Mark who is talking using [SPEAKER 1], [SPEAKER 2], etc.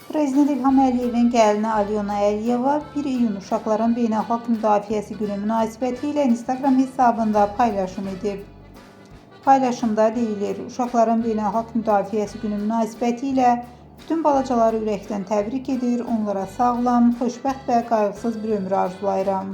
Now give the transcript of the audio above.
[SPEAKER 1] Prezident İlham Əliyevin gəlini Alyona Əliyeva 1 iyun Uşaqların Beynəlxalq Müdafiəsi Günü münasibətilə Instagram hesabında paylaşım edib. Paylaşımda deyilir: Uşaqların Beynəlxalq Müdafiəsi Günü münasibətilə bütün balacaları ürəkdən təbrik edir, onlara sağlam, xoşbəxt və qayğısız bir ömür arzulayıram.